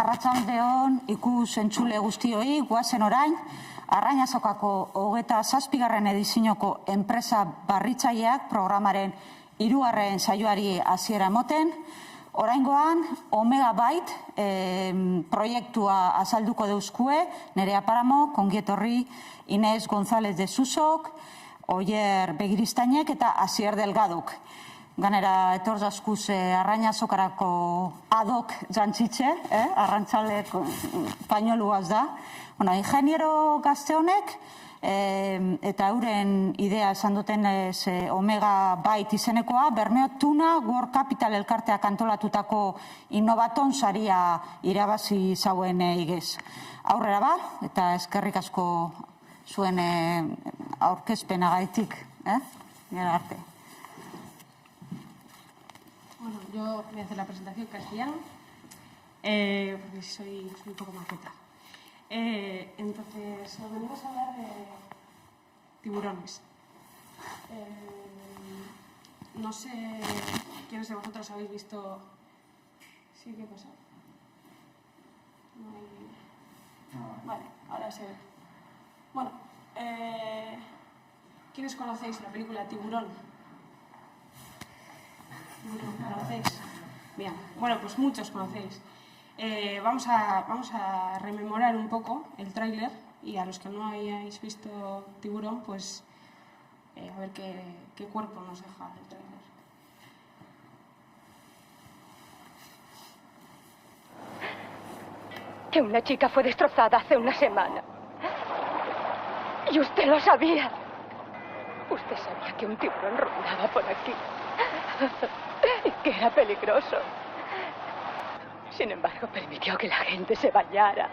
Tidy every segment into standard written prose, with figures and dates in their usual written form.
Arratsaldeon ikus entzule guztioi, guazen orain, Arrainazokako 27. edizioko enpresa barritzaileak programaren 3. saioari hasiera emoten. Oraingoan, Omega Byte proiektua azalduko deuzkue, Nerea Paramo, Kongietorri, Inés González de Susok, Oier Begiristainek eta Asier Delgaduk. Ganera etor zaskuz Arrainazokarako adok jantzitxe, arrantzale painoluaz da. Ingeniero gazte honek, eta euren idea esan duten Omega Byte izenekoa, Bermeo Tuna World Capital elkarteak antolatutako Innovaton saria irabazi zauen igez. Aurrera ba, eta eskerrik asko zuen aurkezpenagaitik. Gara arte. Bueno, yo voy a hacer la presentación en castellano, porque soy un poco maqueta. Entonces, nos venimos a hablar de tiburones. No sé quiénes de vosotros habéis visto... ¿Sí? ¿Qué pasa? No hay... Vale, ahora se ve. Bueno, ¿quiénes conocéis la película Tiburón? ¿Conocéis? Bien, bueno, pues muchos conocéis. Vamos a rememorar un poco el tráiler y a los que no hayáis visto Tiburón, pues a ver qué cuerpo nos deja el tráiler. Que una chica fue destrozada hace una semana. Y usted lo sabía. Usted sabía que un tiburón rondaba por aquí. Y que era peligroso. Sin embargo, permitió que la gente se bañara.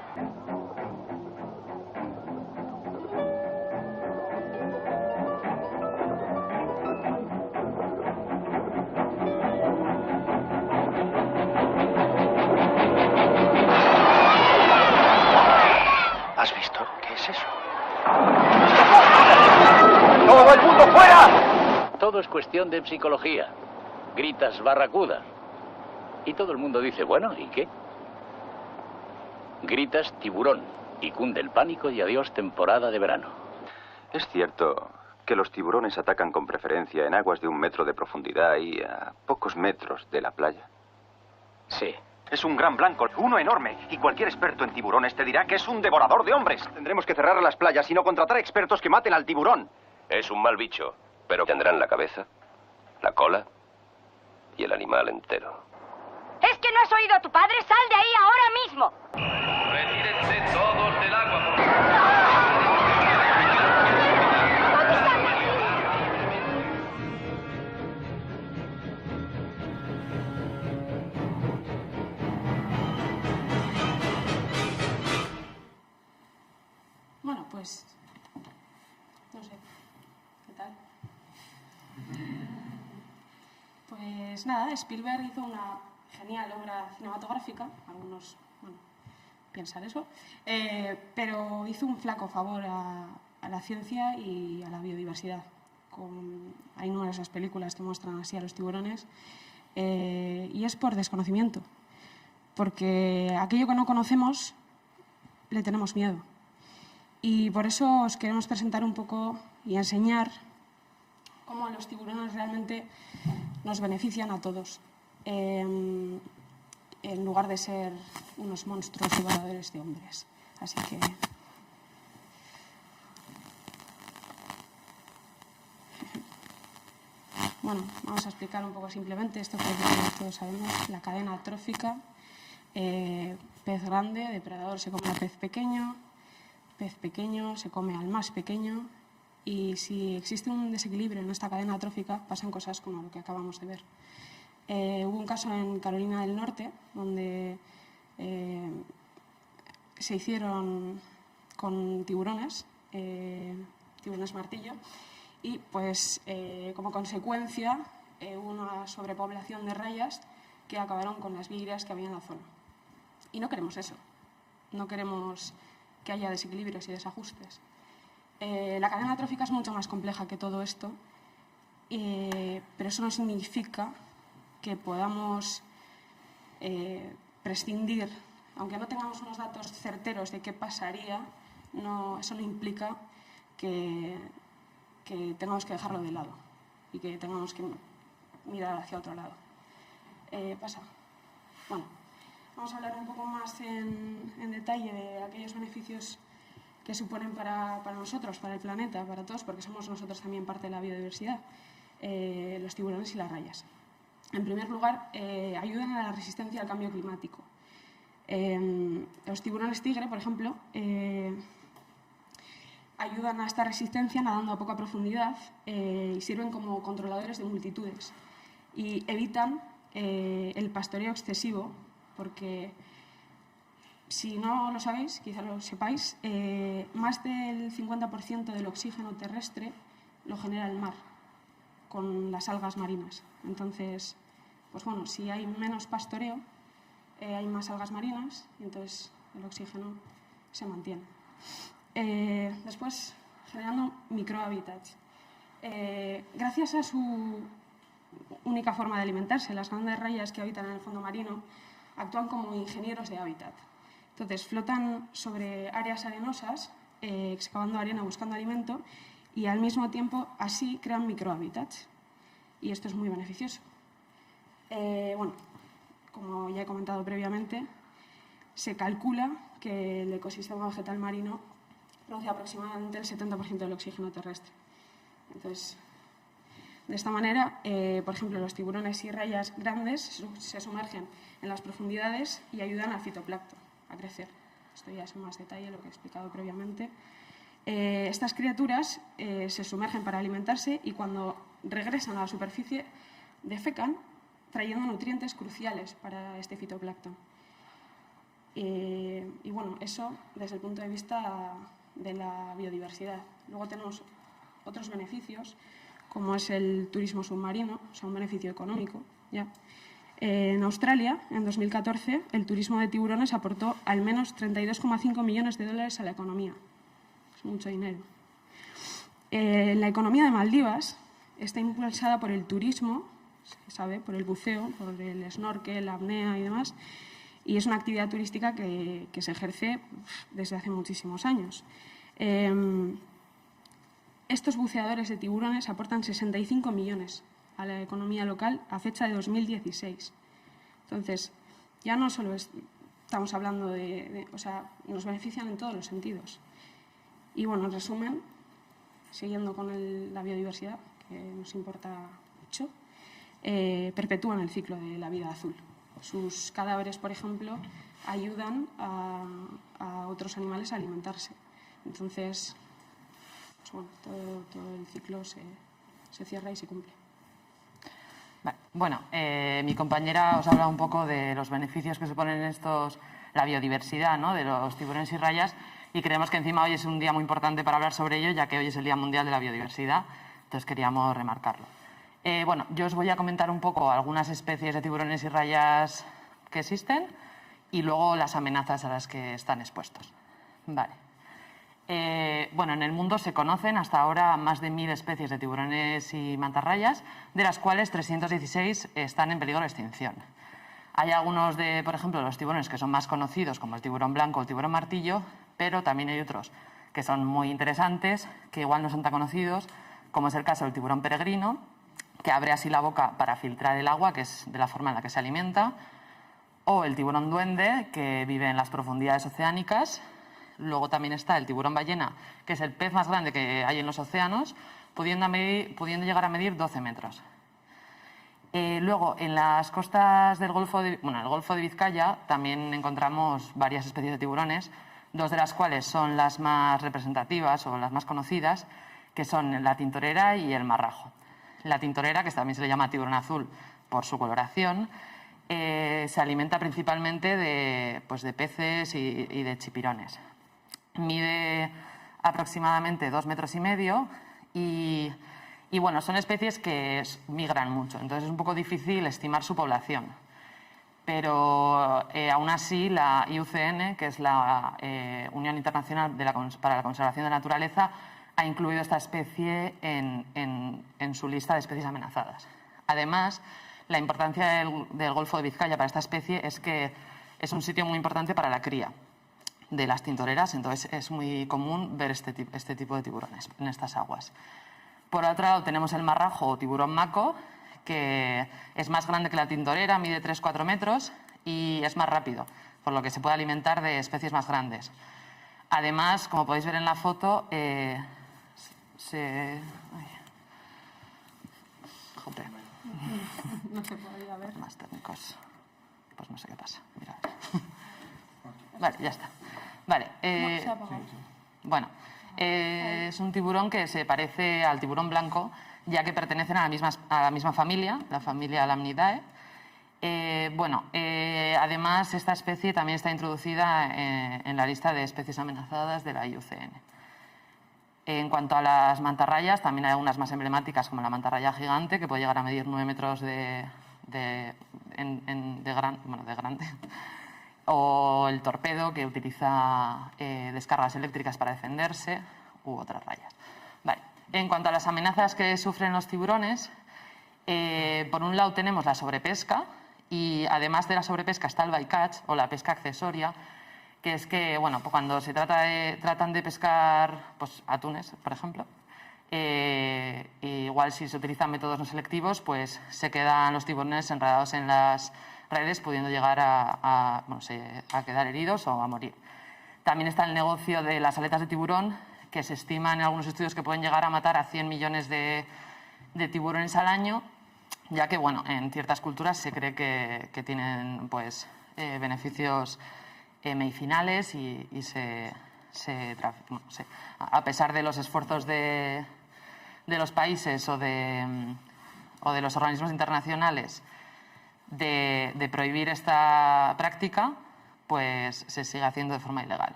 ¿Has visto? ¿Qué es eso? ¡Todo el mundo fuera! Todo es cuestión de psicología. Gritas barracuda. Y todo el mundo dice, bueno, ¿y qué? Gritas tiburón y cunde el pánico y adiós temporada de verano. Es cierto que los tiburones atacan con preferencia en aguas de 1 metro de profundidad y a pocos metros de la playa. Sí. Es un gran blanco, uno enorme, y cualquier experto en tiburones te dirá que es un devorador de hombres. Tendremos que cerrar las playas y no contratar expertos que maten al tiburón. Es un mal bicho, pero tendrán la cabeza, la cola y el animal entero. ¿Es que no has oído a tu padre? ¡Sal de ahí ahora mismo! ¡Retírense todos del agua, por Bueno, pues... no sé. ¿Qué tal? Pues nada, Spielberg hizo una genial obra cinematográfica, algunos, bueno, piensan eso, pero hizo un flaco favor a la ciencia y a la biodiversidad. Hay numerosas películas que muestran así a los tiburones y es por desconocimiento, porque aquello que no conocemos le tenemos miedo. Y por eso os queremos presentar un poco y enseñar cómo los tiburones realmente nos benefician a todos, en lugar de ser unos monstruos devoradores de hombres. Así que... Bueno, vamos a explicar un poco simplemente esto que todos sabemos, la cadena trófica. Pez grande, depredador se come al pez pequeño se come al más pequeño, y si existe un desequilibrio en esta cadena trófica pasan cosas como lo que acabamos de ver. Hubo un caso en Carolina del Norte donde se hicieron con tiburones martillo, y pues como consecuencia hubo una sobrepoblación de rayas que acabaron con las víboras que había en la zona. Y no queremos eso, no queremos que haya desequilibrios y desajustes. La cadena trófica es mucho más compleja que todo esto, pero eso no significa que podamos prescindir aunque no tengamos unos datos certeros de qué pasaría, eso no implica que tengamos que dejarlo de lado y que tengamos que mirar hacia otro lado. Pasa. Bueno, vamos a hablar un poco más en detalle de aquellos beneficios que suponen para nosotros, para el planeta, para todos, porque somos nosotros también parte de la biodiversidad, los tiburones y las rayas. En primer lugar, ayudan a la resistencia al cambio climático. Los tiburones tigre, por ejemplo, ayudan a esta resistencia nadando a poca profundidad y sirven como controladores de multitudes y evitan el pastoreo excesivo, porque si no lo sabéis, quizá lo sepáis, más del 50% del oxígeno terrestre lo genera el mar, con las algas marinas. Entonces, pues bueno, si hay menos pastoreo, hay más algas marinas y entonces el oxígeno se mantiene. Después, generando microhábitats. Gracias a su única forma de alimentarse, las grandes rayas que habitan en el fondo marino actúan como ingenieros de hábitat. Entonces, flotan sobre áreas arenosas, excavando arena, buscando alimento, y al mismo tiempo así crean microhábitats. Y esto es muy beneficioso. Bueno, como ya he comentado previamente, se calcula que el ecosistema vegetal marino produce aproximadamente el 70% del oxígeno terrestre. Entonces, de esta manera, por ejemplo, los tiburones y rayas grandes se sumergen en las profundidades y ayudan al fitoplancton a crecer. Esto ya es en más detalle lo que he explicado previamente. Estas criaturas se sumergen para alimentarse y cuando regresan a la superficie defecan trayendo nutrientes cruciales para este fitoplancton. Y bueno, eso desde el punto de vista de la biodiversidad. Luego tenemos otros beneficios, como es el turismo submarino, o sea, un beneficio económico, ya. En Australia, en 2014, el turismo de tiburones aportó al menos 32,5 millones de dólares a la economía. Es mucho dinero. La economía de Maldivas está impulsada por el turismo, se sabe, por el buceo, por el snorkel, la apnea y demás, y es una actividad turística que se ejerce desde hace muchísimos años. Estos buceadores de tiburones aportan 65 millones a la economía local a fecha de 2016. Entonces, ya no solo estamos hablando o sea, nos benefician en todos los sentidos. Y bueno, en resumen, siguiendo con la biodiversidad, que nos importa mucho, perpetúan el ciclo de la vida azul. Sus cadáveres, por ejemplo, ayudan a otros animales a alimentarse. Entonces, pues bueno, todo el ciclo se cierra y se cumple. Bueno, mi compañera os ha hablado un poco de los beneficios que suponen la biodiversidad, ¿no?, de los tiburones y rayas, y creemos que encima hoy es un día muy importante para hablar sobre ello, ya que hoy es el Día Mundial de la Biodiversidad, entonces queríamos remarcarlo. Bueno, yo os voy a comentar un poco algunas especies de tiburones y rayas que existen y luego las amenazas a las que están expuestos. Vale. Bueno, en el mundo se conocen hasta ahora más de 1000 especies de tiburones y mantarrayas, de las cuales 316 están en peligro de extinción. Hay algunos por ejemplo, los tiburones que son más conocidos, como el tiburón blanco o el tiburón martillo, pero también hay otros que son muy interesantes, que igual no son tan conocidos, como es el caso del tiburón peregrino, que abre así la boca para filtrar el agua, que es de la forma en la que se alimenta, o el tiburón duende, que vive en las profundidades oceánicas. Luego también está el tiburón ballena, que es el pez más grande que hay en los océanos, pudiendo llegar a medir 12 metros. Luego, en las costas del el Golfo de Vizcaya también encontramos varias especies de tiburones, dos de las cuales son las más representativas o las más conocidas, que son la tintorera y el marrajo. La tintorera, que también se le llama tiburón azul por su coloración, se alimenta principalmente de peces y de chipirones. Mide aproximadamente 2,5 metros y bueno, son especies que migran mucho, entonces es un poco difícil estimar su población. Pero aún así la IUCN, que es la Unión Internacional para la Conservación de la Naturaleza, ha incluido esta especie en su lista de especies amenazadas. Además, la importancia del Golfo de Vizcaya para esta especie es que es un sitio muy importante para la cría de las tintoreras, entonces es muy común ver este tipo de tiburones en estas aguas. Por otro lado tenemos el marrajo o tiburón maco, que es más grande que la tintorera, mide 3-4 metros y es más rápido, por lo que se puede alimentar de especies más grandes. Además, como podéis ver en la foto, Joder. No se podía ver. Más técnicos. Pues no sé qué pasa. Mira. Vale, ya está. Vale. Se ha apagado. Bueno, es un tiburón que se parece al tiburón blanco, ya que pertenecen a la misma familia, la familia Lamnidae. Además, esta especie también está introducida en la lista de especies amenazadas de la IUCN. En cuanto a las mantarrayas, también hay algunas más emblemáticas, como la mantarraya gigante, que puede llegar a medir 9 metros de grande, o el torpedo, que utiliza descargas eléctricas para defenderse, u otras rayas. Vale. En cuanto a las amenazas que sufren los tiburones, por un lado tenemos la sobrepesca, y además de la sobrepesca está el bycatch, o la pesca accesoria, que es que, bueno, pues cuando se tratan de pescar pues, atunes, por ejemplo, igual si se utilizan métodos no selectivos, pues se quedan los tiburones enredados en las redes, pudiendo llegar a quedar heridos o a morir. También está el negocio de las aletas de tiburón, que se estiman en algunos estudios que pueden llegar a matar a 100 millones de tiburones al año, ya que, bueno, en ciertas culturas se cree que tienen pues, beneficios medicinales y a pesar de los esfuerzos de los países o de los organismos internacionales de prohibir esta práctica, pues se sigue haciendo de forma ilegal.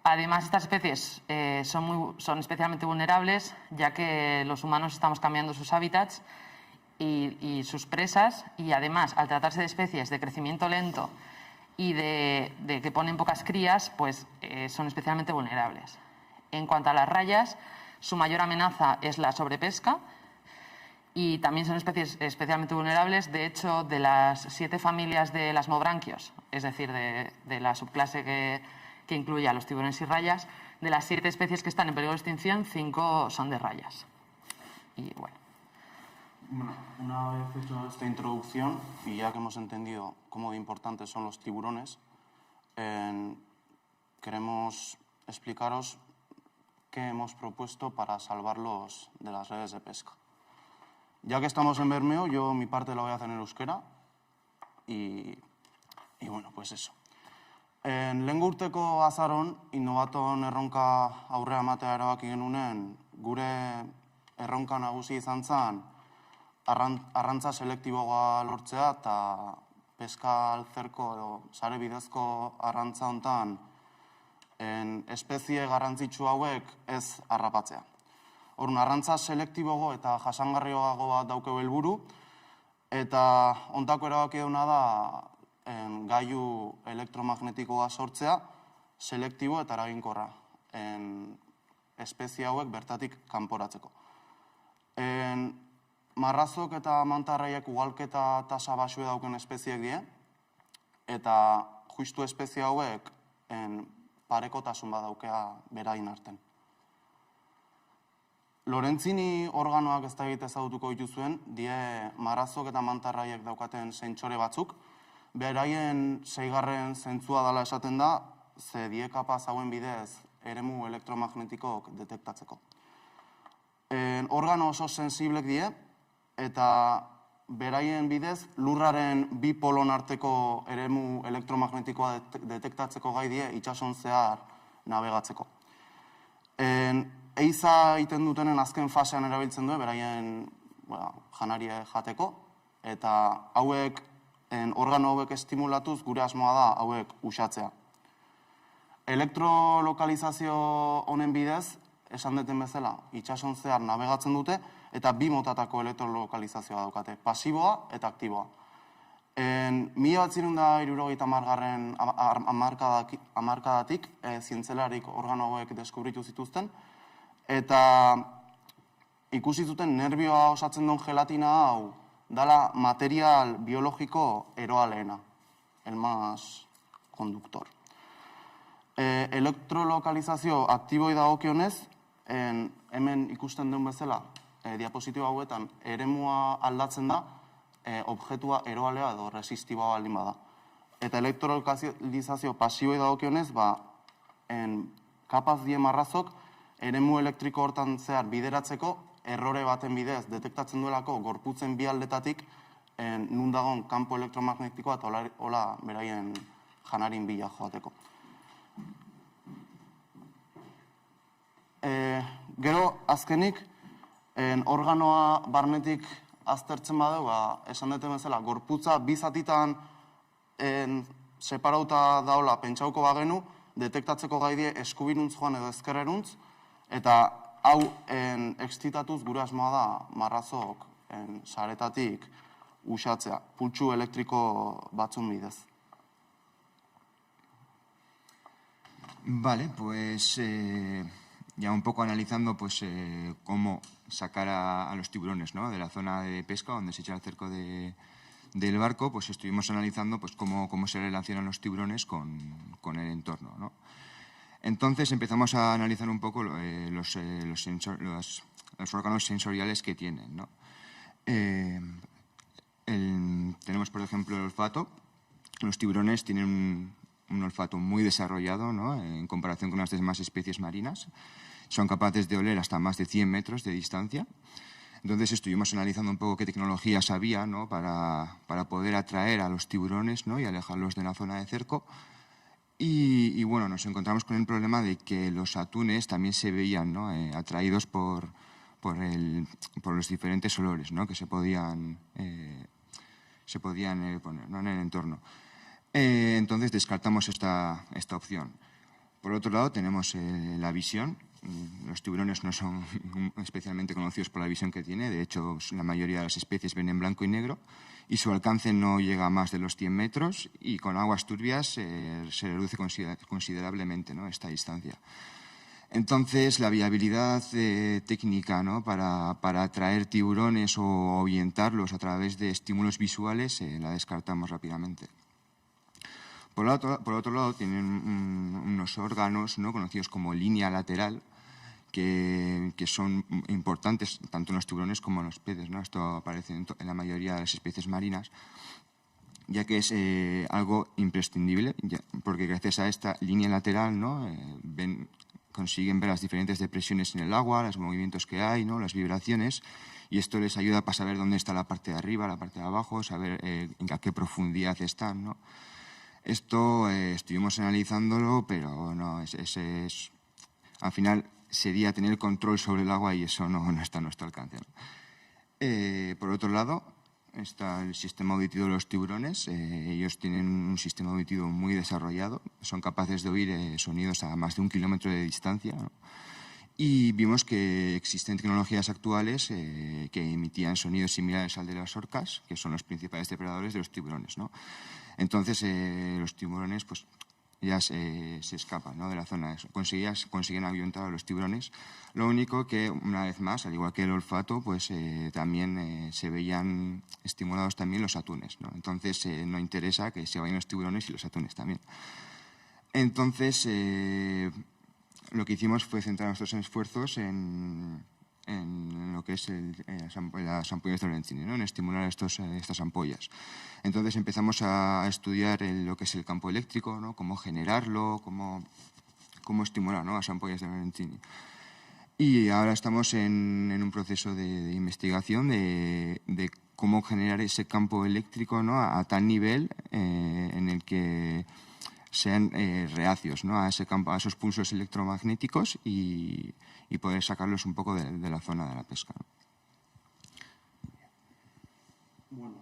Además, estas especies son especialmente vulnerables, ya que los humanos estamos cambiando sus hábitats y sus presas, y además, al tratarse de especies de crecimiento lento y de que ponen pocas crías, pues son especialmente vulnerables. En cuanto a las rayas, su mayor amenaza es la sobrepesca y también son especies especialmente vulnerables. De hecho, de las 7 familias de lasmobranquios, es decir, de la subclase que incluye a los tiburones y rayas, de las 7 especies que están en peligro de extinción, 5 son de rayas. Y bueno. Bueno, una vez hecho esta introducción y ya que hemos entendido cómo de importantes son los tiburones, queremos explicaros qué hemos propuesto para salvarlos de las redes de pesca. Ya que estamos en Bermeo, yo mi parte la voy a hacer en euskera y bueno, pues eso. Lehengo urteko azaron, Innovaton erronka aurrea ematea erabaki genunen, gure erronka nagusi izan zen arrantza selektiboa lortzea eta peska altzerko edo sare bidezko arrantza hontan espezie garrantzitsu hauek ez harrapatzea. Orduan, arrantza selektiboago eta jasangarriago bat daukeu helburu, eta hontako erabaki duna da gailu elektromagnetikoa sortzea, selektibo eta eraginkorra espezie hauek bertatik kanporatzeko. Marrazok eta mantarraiak ugalketa tasa baxue dauken espeziek die, eta justu espezie hauek parekotasun bat daukea berain arten. Lorentzini organoak ez da egite ezagutuko dituzuen, die marrazok eta mantarraiak daukaten sentsore batzuk, beraien 6. zentzua dela esaten da, ze die kapaz hauen bidez eremu elektromagnetikok detektatzeko. Organo oso sensiblek die, eta beraien bidez lurraren bi polon arteko eremu elektromagnetikoa detektatzeko gai die itsason zehar navegatzeko. Eiza egiten dutenen azken fasean erabiltzen du, beraien janaria jateko, eta hauek, organo hauek estimulatuz, gure asmoa da hauek uxatzea. Elektrolokalizazio honen bidez, esan deten bezala, itsason zehar navegatzen dute, eta 2 motatako elektrolokalizazioa daukate, pasiboa eta aktiboa. 1970 hamarkadatik zientzelarik organo hauek deskubritu zituzten, eta ikusi zuten nerbioa osatzen duen gelatina hau dala material biologiko eroa lehena. el más conductor. Elektrolokalizazio aktiboi dagokionez, hemen ikusten duen bezala, diapositiba hauetan eremua aldatzen da, objektua eroalea edo resistiboa baldin bada. Eta elektrolokalizazio pasiboi dagokionez, kapaz die marrazok eremu elektriko hortan zehar bideratzeko errore baten bidez detektatzen duelako gorputzen bi aldetatik nun dagoen kanpo elektromagnetikoa eta hola beraien janarin bila joateko. Gero, azkenik, organoa barnetik aztertzen badeu, esan duten bezala, gorputza bi zatitan separauta daola pentsauko bagenu, detektatzeko gaidie eskubiruntz joan edo ezkerreruntz, eta hau extitatuz gure asmoa da marrazok saretatik usatzea, pultsu elektriko batzun bidez. Vale, pues ya un poco analizando pues cómo sacar a los tiburones, ¿no?, de la zona de pesca donde se echa el cerco del barco, pues estuvimos analizando pues cómo se relacionan los tiburones con el entorno, ¿no? Entonces empezamos a analizar un poco los órganos sensoriales que tienen, ¿no? Tenemos, por ejemplo, el olfato. Los tiburones tienen un olfato muy desarrollado, ¿no?, en comparación con las demás especies marinas. Son capaces de oler hasta más de 100 metros de distancia. Entonces estuvimos analizando un poco qué tecnologías había, ¿no?, para poder atraer a los tiburones, ¿no?, y alejarlos de la zona de cerco. Y bueno, nos encontramos con el problema de que los atunes también se veían, ¿no?, atraídos por los diferentes olores, ¿no?, que se podían poner, ¿no?, en el entorno. Entonces descartamos esta opción. Por otro lado tenemos la visión. Los tiburones no son especialmente conocidos por la visión que tiene. De hecho, la mayoría de las especies ven en blanco y negro y su alcance no llega a más de los 100 metros y con aguas turbias se reduce considerablemente, ¿no?, esta distancia. Entonces, la viabilidad técnica, ¿no?, para atraer tiburones o ahuyentarlos a través de estímulos visuales la descartamos rápidamente. Por otro lado, tienen unos órganos, ¿no?, conocidos como línea lateral, que son importantes tanto en los tiburones como en los peces, ¿no? Esto aparece en la mayoría de las especies marinas, ya que es algo imprescindible, porque gracias a esta línea lateral, ¿no?, consiguen ver las diferentes depresiones en el agua, los movimientos que hay, ¿no?, las vibraciones, y esto les ayuda para saber dónde está la parte de arriba, la parte de abajo, saber a qué profundidad están, ¿no? Esto estuvimos analizándolo, pero no, al final sería tener control sobre el agua y eso no está a nuestro alcance, ¿no? Por otro lado, está el sistema auditivo de los tiburones. Ellos tienen un sistema auditivo muy desarrollado, son capaces de oír sonidos a más de 1 kilómetro de distancia, ¿no? Y vimos que existen tecnologías actuales que emitían sonidos similares al de las orcas, que son los principales depredadores de los tiburones, ¿no? Entonces, los tiburones pues ya se escapan, ¿no?, de la zona. Consiguen ahuyentar a los tiburones. Lo único que, una vez más, al igual que el olfato, pues también se veían estimulados también los atunes, ¿no? Entonces, no interesa que se vayan los tiburones y los atunes también. Entonces, lo que hicimos fue centrar nuestros esfuerzos en lo que es las ampollas de Lorenzini, ¿no?, en estimular estas ampollas. Entonces empezamos a estudiar lo que es el campo eléctrico, ¿no?, cómo generarlo, cómo estimular, ¿no?, las ampollas de Lorenzini. Y ahora estamos en un proceso de investigación de cómo generar ese campo eléctrico, ¿no?, a tal nivel en el que sean reacios, ¿no?, a ese campo, a esos pulsos electromagnéticos y poder sacarlos un poco de la zona de la pesca, ¿no? Bueno,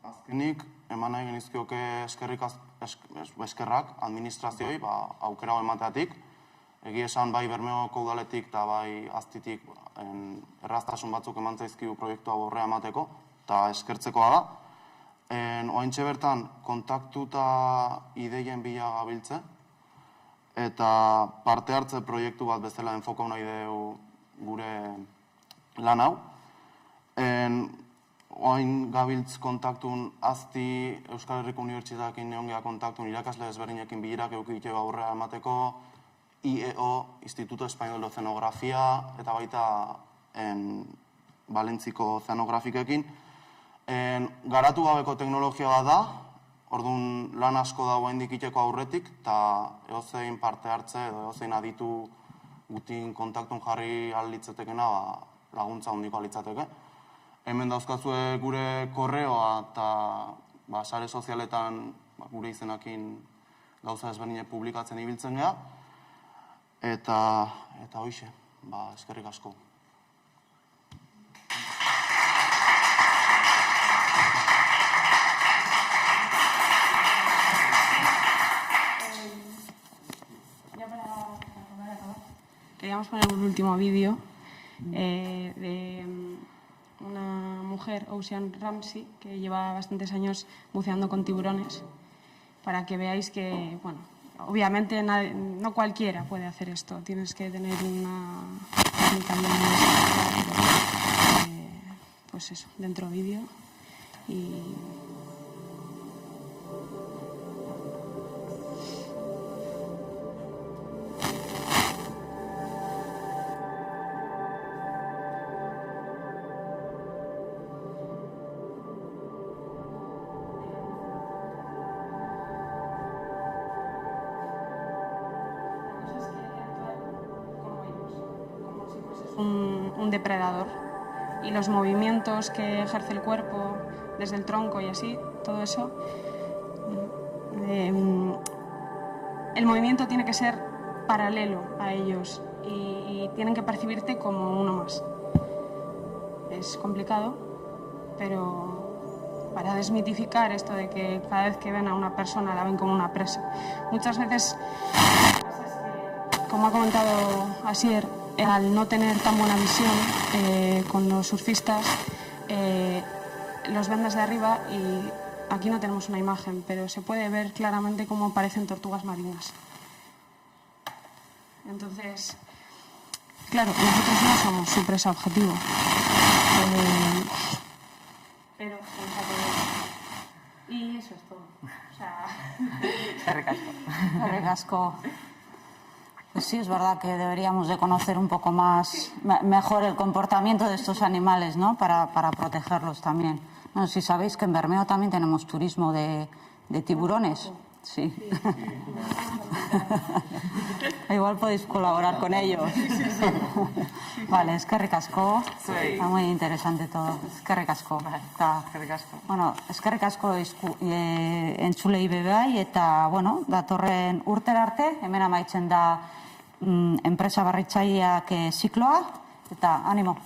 azkenik, eman nahi genizkioke eskerrak administrazioei aukera emateatik. Egia esan bai Bermeoko udaletik eta bai Aztitik erraztasun batzuk eman zaizkigu proiektua aurrera emateko eta eskertzekoa da. Oraintxe bertan kontaktuta ideien bila gabiltze eta parte hartze proiektu bat bezala enfokatu nahi dugu gure lan hau. oain gabiltz kontaktun azti Euskal Herriko Unibertsitateekin egon geha kontaktun irakasle ezberdinekin bilerak eukite aurrera emateko, IEO, Instituto Español de Oceanografia, eta baita Valentziko ozeanografikekin. Garatu gabeko teknologia bat da, orduan lan asko dago indikiteko aurretik, eta eozein parte hartze edo eozein aditu gutin kontaktun jarri alitzatekena laguntza hondiko alitzateke. Hemen dauzkazue gure korreoa eta sare sozialetan gure izenakin gauza ezberdinek publikatzen ibiltzen geha. Eta hoxe, eskerrik asko. Queríamos poner un último vídeo de una mujer, Ocean Ramsey, que lleva bastantes años buceando con tiburones, para que veáis que, bueno, obviamente no cualquiera puede hacer esto, tienes que tener una técnica bien especial, pues eso, dentro vídeo y... un depredador y los movimientos que ejerce el cuerpo desde el tronco y así, todo eso, el movimiento tiene que ser paralelo a ellos y tienen que percibirte como uno más. Es complicado, pero para desmitificar esto de que cada vez que ven a una persona la ven como una presa. Muchas veces, como ha comentado Asier, al no tener tan buena visión con los surfistas, los ven desde arriba y aquí no tenemos una imagen, pero se puede ver claramente cómo parecen tortugas marinas. Entonces, claro, nosotros no somos su presa objetivo, pero vamos a poder. Y eso es todo. O sea... Recasco. Pues sí, es verdad que deberíamos de conocer un poco mejor el comportamiento de estos animales, ¿no? Para protegerlos también. No sé si sabéis que en Bermeo también tenemos turismo de tiburones. Sí. Igual podéis colaborar con ellos. Vale, es que ricasco. Está muy interesante todo. Es que ricasco. Bueno, es que ricasco entzulei bebai eta, bueno, datorren urtera arte, hemen amaitzen da enpresa barritzaileak zikloa, eta animo.